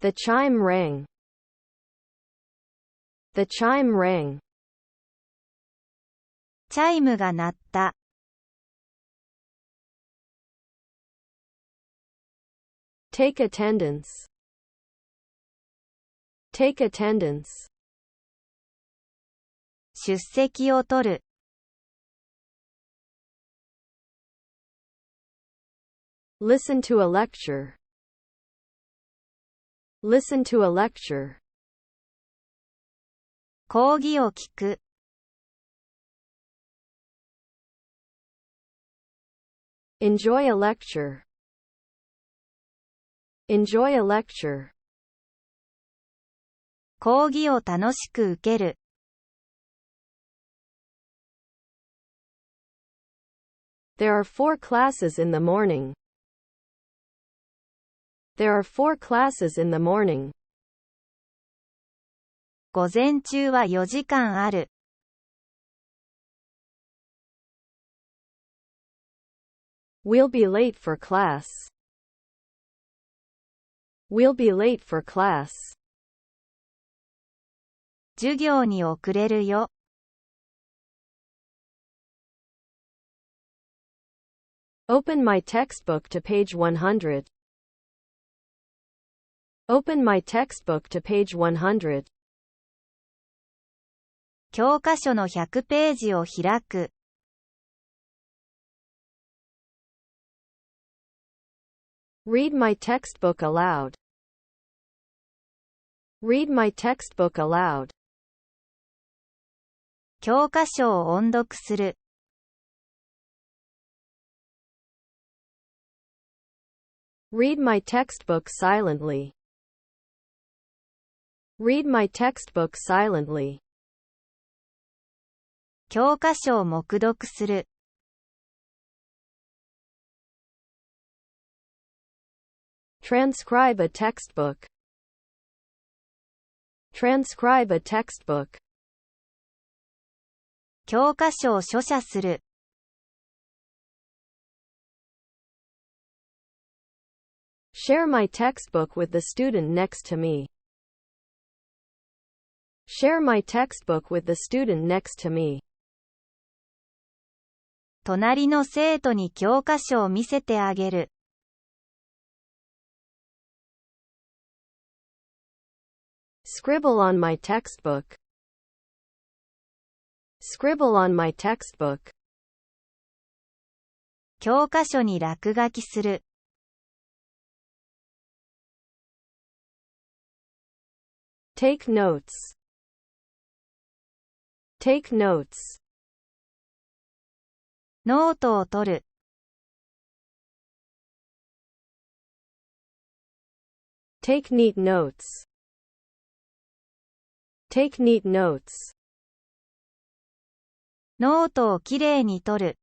The chime rang. The chime rang. チャイムが鳴った。Take attendance. Take attendance. 出席を取る。Listen to a lecture. Listen to a lecture. 講義を聞く。Enjoy a lecture. Enjoy a lecture. 講義を楽しく受ける。There are 4 classes in the morning. There are 4 classes in the morning. 午前中は4時間ある。We'll be late for class. We'll be late for class. 授業に遅れるよ。Open my textbook to page 100. Open my textbook to page 100. 教科書の100ページを開く。Read my textbook aloud. Read my textbook aloud. 教科書を音読する。Read my textbook silently. Read my textbook silently. 教科書を黙読する。Transcribe a textbook. Transcribe a textbook. 教科書を書写する。Share my textbook with the student next to me. Share my textbook with the student next to me. 隣の生徒に教科書を見せてあげる。Scribble on my textbook. Scribble on my textbook. 教科書に落書きする。Take notes. Take notes. ノートを取る。Take neat notes. Take neat notes. ノートをきれいに取る。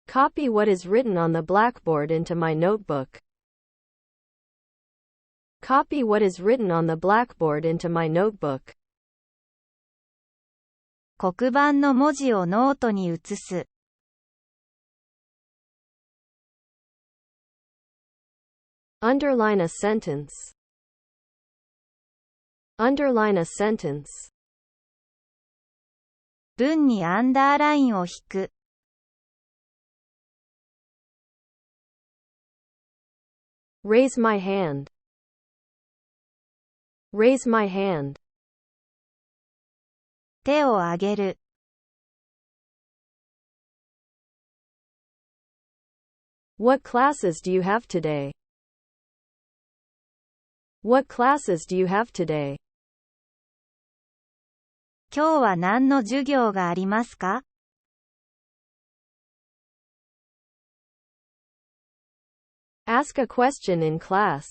Copy what is written on the blackboard into my notebook. Copy what is written on the blackboard into my notebook. 黒板の文字をノートに写す。Underline a sentence. Underline a sentence. 文にアンダーラインを引く。Raise my hand. Raise my hand. 手を挙げる。What classes do you have today? What classes do you have today? 今日は何の授業がありますか？ Ask a question in class.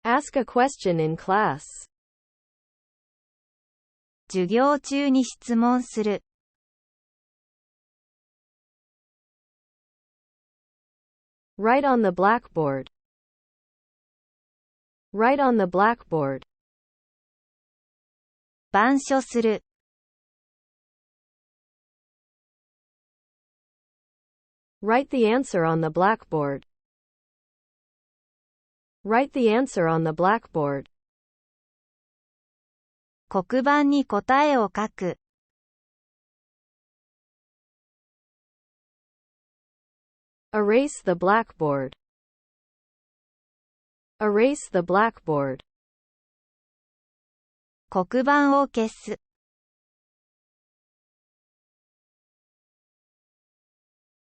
Ask a question in class. 授業中に質問する。Write on the blackboard. Write on the blackboard. 板書する。Write the answer on the blackboard. Write the answer on the blackboard. 黒板に答えを書く。Erase the blackboard. Erase the blackboard. 黒板を消す。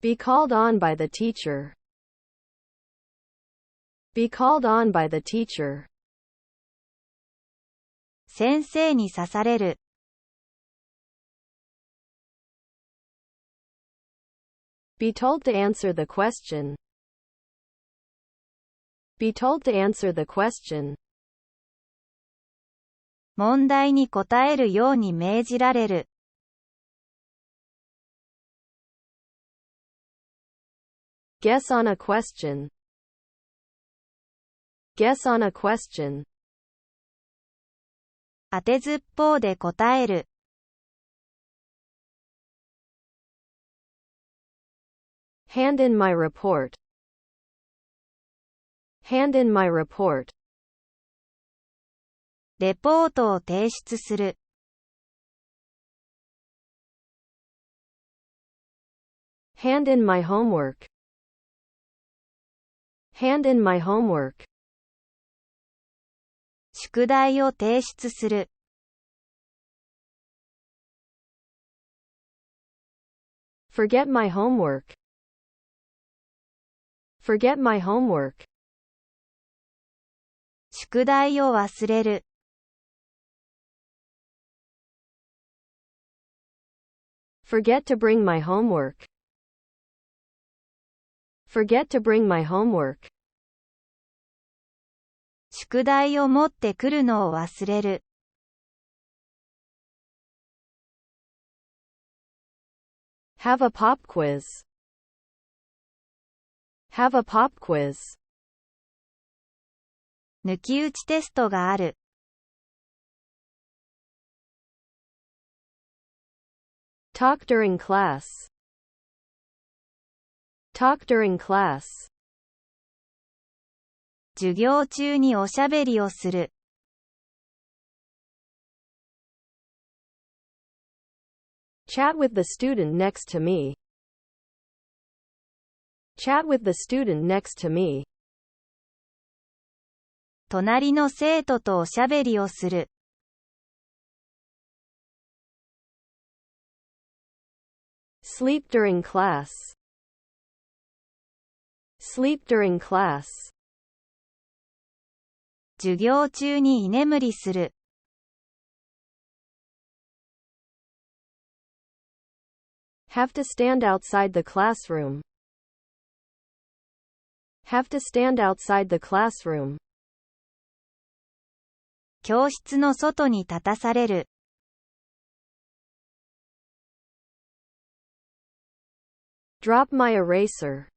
Be called on by the teacher. Be called on by the teacher. 先生に刺される。Be told to answer the question. Be told to answer the question. 問題に答えるように命じられる。Guess on a question. Guess on a question. 当てずっぽうで答える。Hand in my report. Hand in my report. レポートを提出する。Hand in my homework. Hand in my homework. 宿題を提出する。Forget my homework. Forget my homework. 宿題を忘れる。Forget to bring my homework. Forget to bring my homework. 宿題を持ってくるのを忘れる。Have a pop quiz. Have a pop quiz. 抜き打ちテストがある。Talk during class. Talk during class. 授業中におしゃべりをする。Chat with the student next to me. Chat with the student next to me. 隣の生徒とおしゃべりをする。Sleep during class. Sleep during class. 授業中に居眠りする。Have to stand outside the classroom. Have to stand outside the classroom. 教室の外に立たされる。Drop my eraser.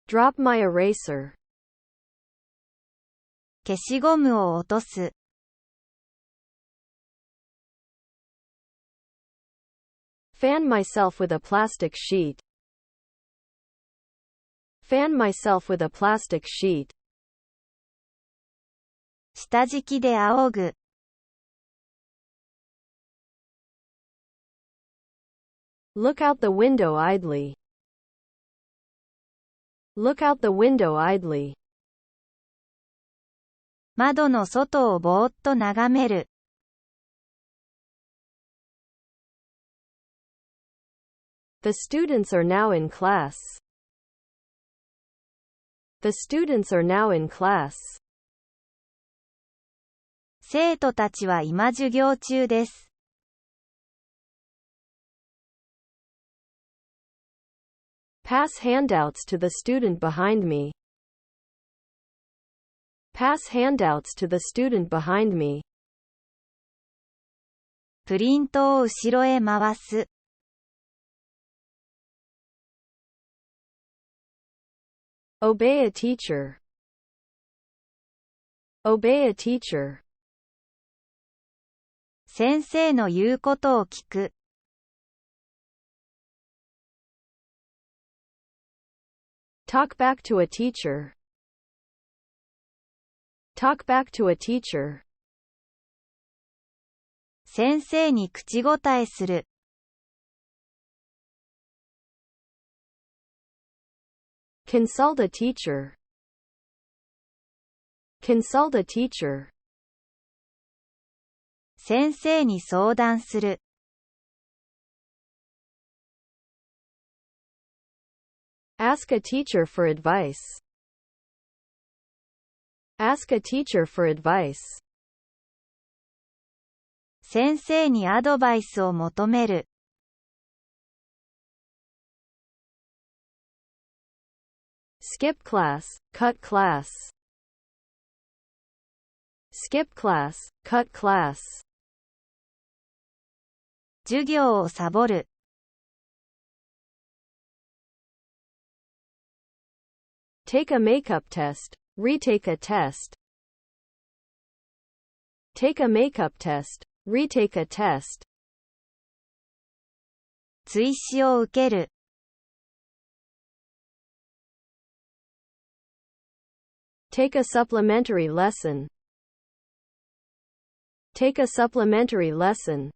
Drop my eraser. 消しゴムを落とす。Fan myself with a plastic sheet. Fan myself with a plastic sheet. 下敷きで仰ぐ。Look out the window idly. Look out the window idly. 窓の外をぼーっと眺める。The students are now in class. The students are now in class. 生徒たちは今授業中です。Pass handouts to the student behind me. Pass handouts to the student behind me. プリントを後ろへ回す。Obey a teacher. Obey a teacher. 先生の言うことを聞く。Talk back to a teacher. Talk back to a teacher. 先生に口答えする。Consult a teacher. Consult a teacher. 先生に相談する。Ask a teacher for advice. Ask a teacher for advice. 先生にアドバイスを求める。Skip class, cut class. Skip class, cut class. 授業をサボる。Take a makeup test, retake a test. Take a makeup test, retake a test. 追試を受ける。Take a supplementary lesson. Take a supplementary lesson.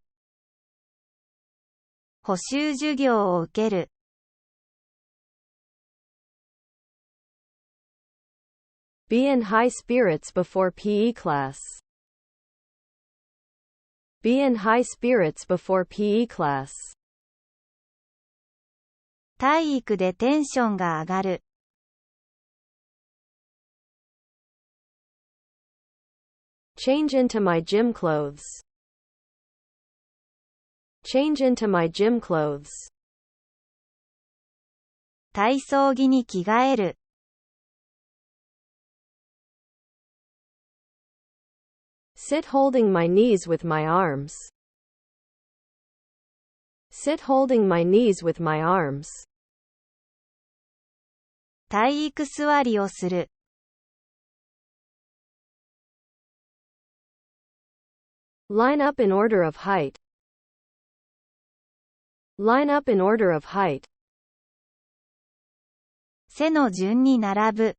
補習授業を受ける。Be in high spirits before PE class. Be in high spirits before PE class. 体育でテンションが上がる。Change into my gym clothes. Change into my gym clothes. 体操着に着替える。Sit holding my knees with my arms. Sit holding my knees with my arms. 体育座りをする。Line up in order of height. Line up in order of height. 背の順に並ぶ。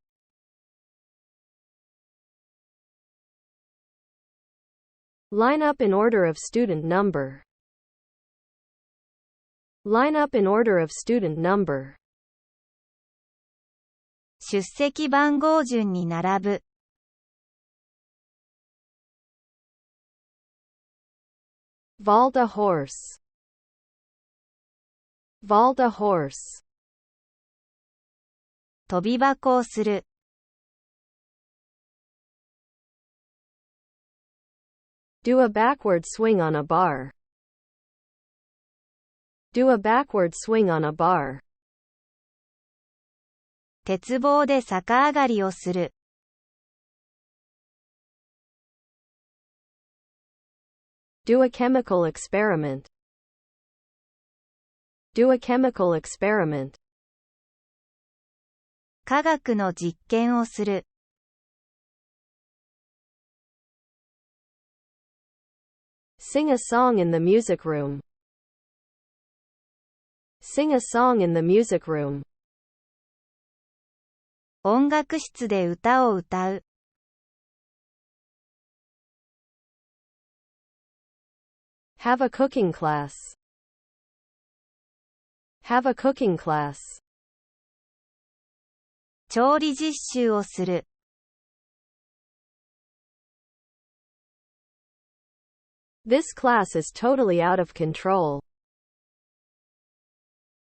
Line up in order of student number. Line up in order of student number. 出席番号順に並ぶ。Vault a horse. Vault a horse. 跳び箱をする。Do a backward swing on a bar. Do a backward swing on a bar. 鉄棒で逆上がりをする。Do a chemical experiment. Do a chemical experiment. 科学の実験をする。Sing a song in the music room. Sing a song in the music room. 音楽室で歌を歌う。Have a cooking class. Have a cooking class. 調理実習をする。This class is totally out of control.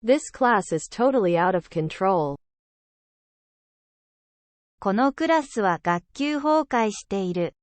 This class is totally out of control. このクラスは学級崩壊している。